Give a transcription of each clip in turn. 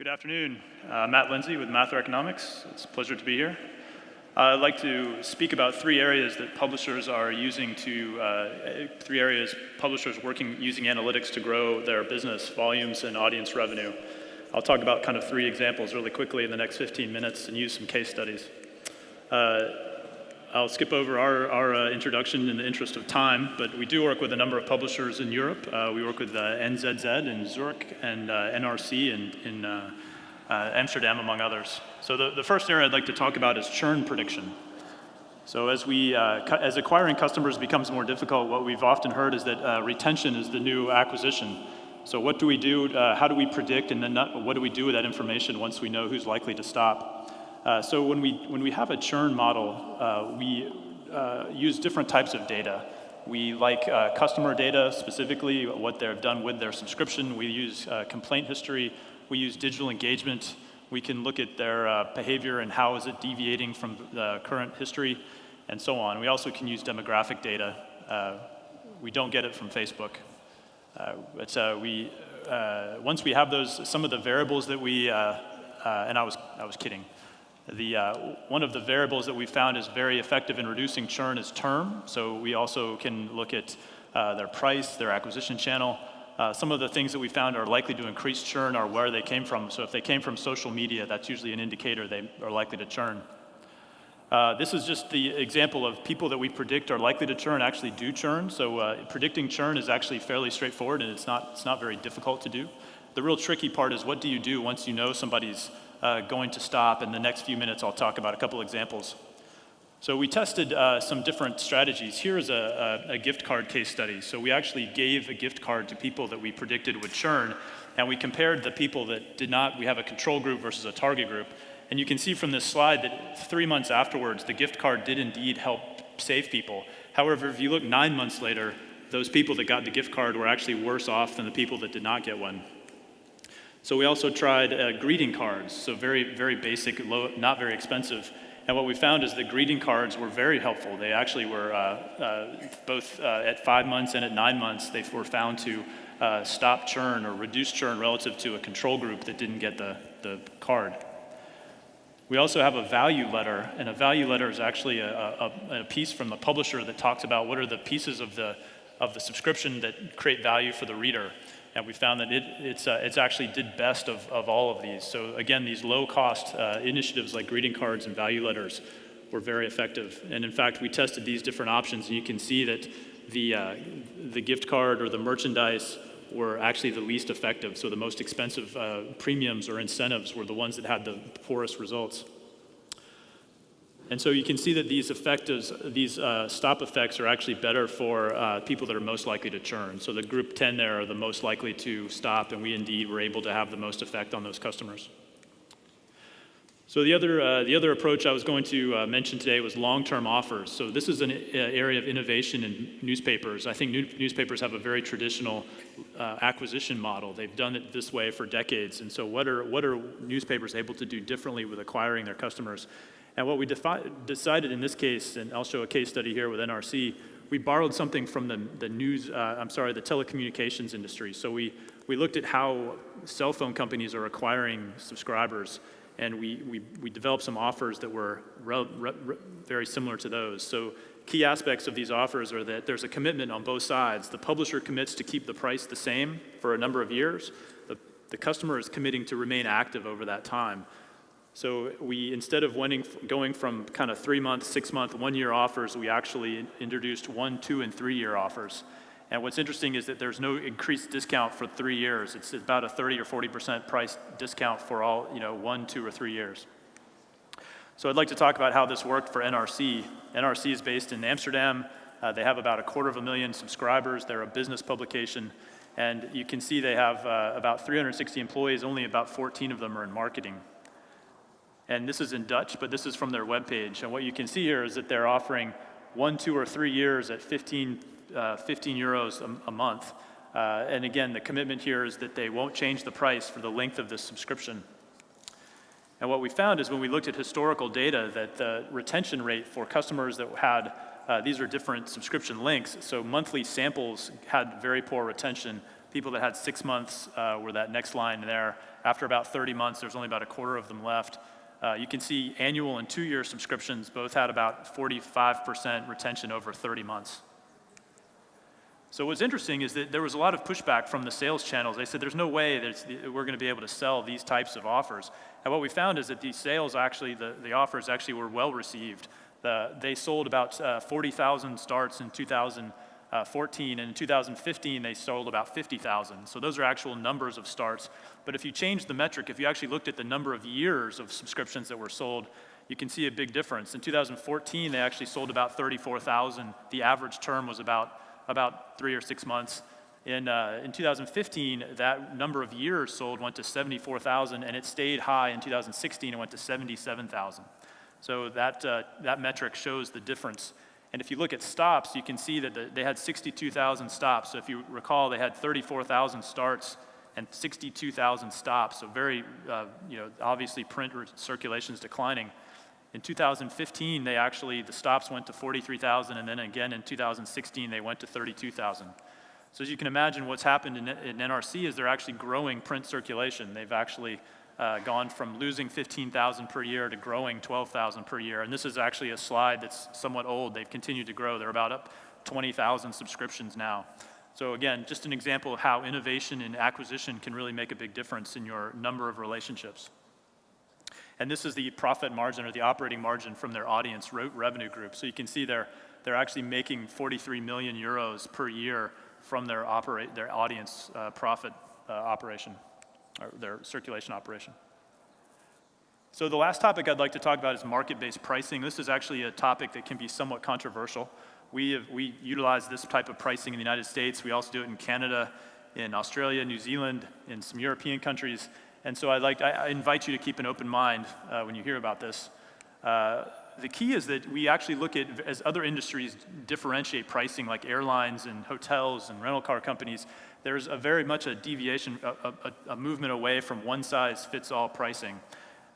Good afternoon. Matt Lindsay with Macroeconomics. It's a pleasure to be here. I'd like to speak about three areas that publishers are using using analytics to grow their business volumes and audience revenue. I'll talk about kind of three examples really quickly in the next 15 minutes and use some case studies. I'll skip over our introduction in the interest of time, but we do work with a number of publishers in Europe. We work with NZZ in Zurich and NRC in Amsterdam, among others. So the first area I'd like to talk about is churn prediction. So as acquiring customers becomes more difficult, what we've often heard is that retention is the new acquisition. So what do we do? How do we predict, and then what do we do with that information once we know who's likely to stop? So when we have a churn model, we use different types of data. We like customer data, specifically what they've done with their subscription. We use complaint history. We use digital engagement. We can look at their behavior and how is it deviating from the current history, and so on. We also can use demographic data. We don't get it from Facebook. Once we have those, some of the variables that we, and I was kidding. One of the variables that we found is very effective in reducing churn is term. So we also can look at their price, their acquisition channel. Some of the things that we found are likely to increase churn are where they came from. So if they came from social media, that's usually an indicator they are likely to churn. This is just the example of people that we predict are likely to churn actually do churn. So predicting churn is actually fairly straightforward, and it's not very difficult to do. The real tricky part is what do you do once you know somebody's going to stop. In the next few minutes, I'll talk about a couple examples. So we tested some different strategies. Here's a gift card case study. So we actually gave a gift card to people that we predicted would churn, and we compared the people that did not. We have a control group versus a target group. And you can see from this slide that 3 months afterwards, the gift card did indeed help save people. However, if you look 9 months later, those people that got the gift card were actually worse off than the people that did not get one. So we also tried greeting cards, so very, very basic, low, not very expensive. And what we found is that greeting cards were very helpful. They actually were both at 5 months and at 9 months, they were found to stop churn or reduce churn relative to a control group that didn't get the card. We also have a value letter, and a value letter is actually a piece from the publisher that talks about what are the pieces of the subscription that create value for the reader. And we found that it's actually did best of all of these. So again, these low-cost initiatives like greeting cards and value letters were very effective. And in fact, we tested these different options, and you can see that the gift card or the merchandise were actually the least effective. So the most expensive premiums or incentives were the ones that had the poorest results. And so you can see that these stop effects are actually better for people that are most likely to churn. So the group 10 there are the most likely to stop, and we indeed were able to have the most effect on those customers. So the other approach I was going to mention today was long-term offers. So this is an area of innovation in newspapers. I think newspapers have a very traditional acquisition model. They've done it this way for decades. And so what are newspapers able to do differently with acquiring their customers? And what we decided in this case, and I'll show a case study here with NRC, we borrowed something from the telecommunications industry. So we looked at how cell phone companies are acquiring subscribers, and we developed some offers that were very similar to those. So key aspects of these offers are that there's a commitment on both sides. The publisher commits to keep the price the same for a number of years. The customer is committing to remain active over that time. So we, instead of going from kind of 3-month, 6-month, 1-year offers, we actually introduced 1, 2, and 3-year offers. And what's interesting is that there's no increased discount for 3 years. It's about a 30 or 40% price discount for all 1, 2, or 3 years. So I'd like to talk about how this worked for NRC. NRC is based in Amsterdam. They have about 250,000 subscribers. They're a business publication. And you can see they have about 360 employees. Only about 14 of them are in marketing. And this is in Dutch, but this is from their webpage. And what you can see here is that they're offering 1, 2, or 3 years at 15 euros a month. And again, the commitment here is that they won't change the price for the length of this subscription. And what we found is when we looked at historical data that the retention rate for customers that had, these are different subscription lengths, so monthly samples had very poor retention, People that had 6 months were that next line there. After about 30 months, there's only about a quarter of them left. You can see annual and 2-year subscriptions both had about 45% retention over 30 months. So what's interesting is that there was a lot of pushback from the sales channels. They said there's no way that we're going to be able to sell these types of offers. And what we found is that these sales actually, the offers actually were well received. They sold about 40,000 starts in 2014, and in 2015 they sold about 50,000. So those are actual numbers of starts. But if you change the metric, if you actually looked at the number of years of subscriptions that were sold, you can see a big difference. In 2014, they actually sold about 34,000. The average term was about 3 or 6 months. In 2015, that number of years sold went to 74,000, and it stayed high in 2016 and went to 77,000. So that metric shows the difference. And if you look at stops, you can see that they had 62,000 stops. So if you recall, they had 34,000 starts and 62,000 stops. So very, obviously print circulation is declining. In 2015, the stops went to 43,000, and then again in 2016, they went to 32,000. So as you can imagine, what's happened in NRC is they're actually growing print circulation. They've actually gone from losing 15,000 per year to growing 12,000 per year. And this is actually a slide that's somewhat old. They've continued to grow. They're about up 20,000 subscriptions now. So again, just an example of how innovation and acquisition can really make a big difference in your number of relationships. And this is the profit margin or the operating margin from their audience revenue group. So you can see they're actually making 43 million euros per year from their audience profit operation, or their circulation operation. So the last topic I'd like to talk about is market-based pricing. This is actually a topic that can be somewhat controversial. We utilize this type of pricing in the United States. We also do it in Canada, in Australia, New Zealand, in some European countries. And so I invite you to keep an open mind when you hear about this. The key is that we actually look at, as other industries differentiate pricing, like airlines and hotels and rental car companies, there's very much a deviation, a movement away from one-size-fits-all pricing.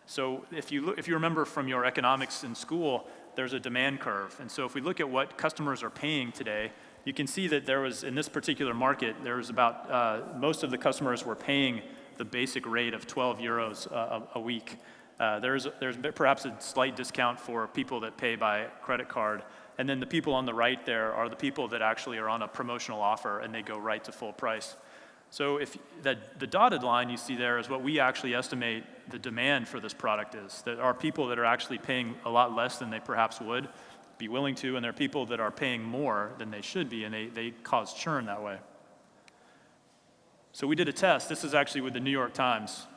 So if you remember from your economics in school, there's a demand curve. And so if we look at what customers are paying today, you can see that there was, in this particular market, there was about, most of the customers were paying the basic rate of 12 euros a week. There's perhaps a slight discount for people that pay by credit card. And then the people on the right there are the people that actually are on a promotional offer and they go right to full price. So if the dotted line you see there is what we actually estimate the demand for this product is. There are people that are actually paying a lot less than they perhaps would be willing to, and there are people that are paying more than they should be, and they cause churn that way. So we did a test. This is actually with the New York Times.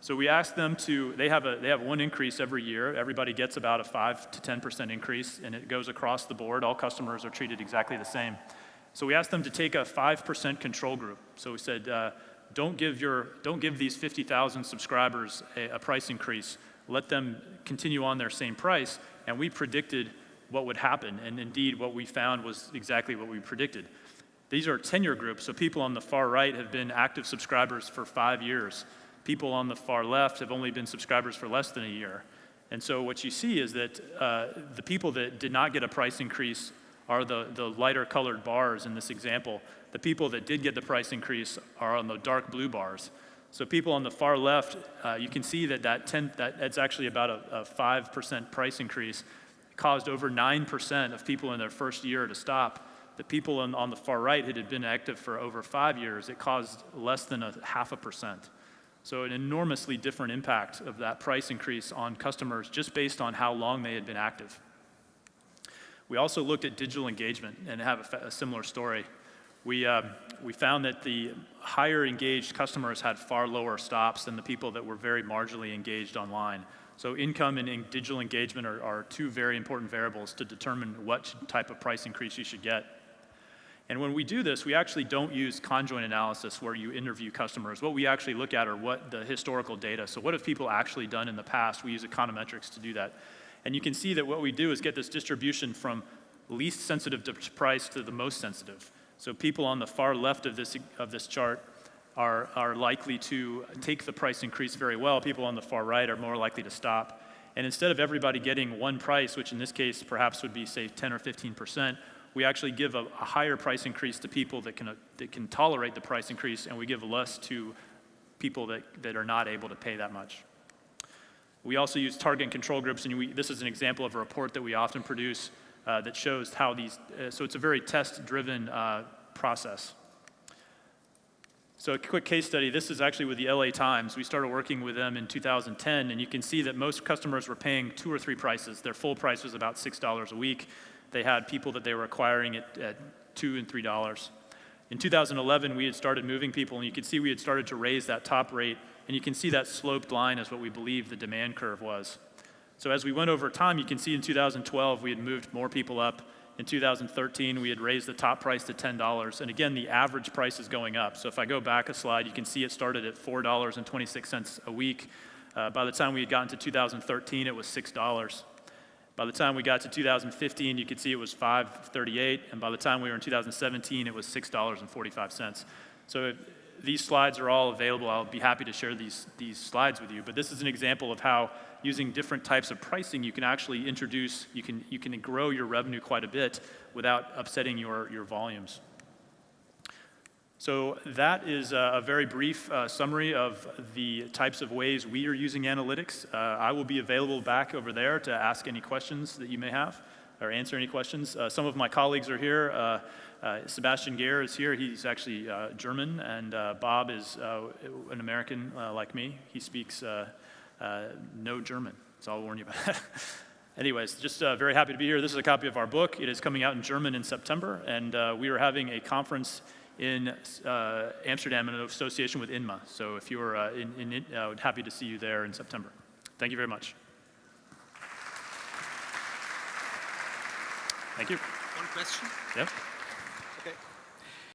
So we asked them they have one increase every year. Everybody gets about a 5 to 10% increase, and it goes across the board. All customers are treated exactly the same. So we asked them to take a 5% control group. So we said, don't give these 50,000 subscribers a price increase. Let them continue on their same price. And we predicted what would happen. And indeed, what we found was exactly what we predicted. These are tenure groups. So people on the far right have been active subscribers for 5 years. People on the far left have only been subscribers for less than a year. And so what you see is that the people that did not get a price increase are the lighter colored bars in this example. The people that did get the price increase are on the dark blue bars. So people on the far left, you can see that's actually about a 5% price increase. It caused over 9% of people in their first year to stop. The people on the far right that had been active for over 5 years, it caused less than 0.5%. So an enormously different impact of that price increase on customers just based on how long they had been active. We also looked at digital engagement and have a similar story. We found that the higher engaged customers had far lower stops than the people that were very marginally engaged online. So income and digital engagement are two very important variables to determine what type of price increase you should get. And when we do this, we actually don't use conjoint analysis where you interview customers. What we actually look at are what the historical data. So what have people actually done in the past? We use econometrics to do that. And you can see that what we do is get this distribution from least sensitive to price to the most sensitive. So people on the far left of this chart are likely to take the price increase very well. People on the far right are more likely to stop. And instead of everybody getting one price, which in this case perhaps would be, say, 10 or 15%, we actually give a higher price increase to people that can tolerate the price increase, and we give less to people that are not able to pay that much. We also use target and control groups, and this is an example of a report that we often produce that shows how these, so it's a very test-driven process. So a quick case study, this is actually with the LA Times. We started working with them in 2010, and you can see that most customers were paying 2 or 3 prices. Their full price was about $6 a week. They had people that they were acquiring at $2 and $3. In 2011, we had started moving people, and you could see we had started to raise that top rate, and you can see that sloped line is what we believe the demand curve was. So as we went over time, you can see in 2012, we had moved more people up. In 2013, we had raised the top price to $10, and again, the average price is going up. So if I go back a slide, you can see it started at $4.26 a week. By the time we had gotten to 2013, it was $6. By the time we got to 2015, you could see it was $5.38, and by the time we were in 2017, it was $6.45. So these slides are all available. I'll be happy to share these slides with you, but this is an example of how using different types of pricing, you can actually introduce, you can grow your revenue quite a bit without upsetting your volumes. So that is a very brief summary of the types of ways we are using analytics. I will be available back over there to ask any questions that you may have or answer any questions. Some of my colleagues are here. Sebastian Gehr is here. He's actually German, and Bob is an American like me. He speaks no German, so I'll warn you about that. Anyways, just very happy to be here. This is a copy of our book. It is coming out in German in September, and we are having a conference in Amsterdam in association with INMA. So if you're happy to see you there in September. Thank you very much. Thank you. One question? Yep. Okay.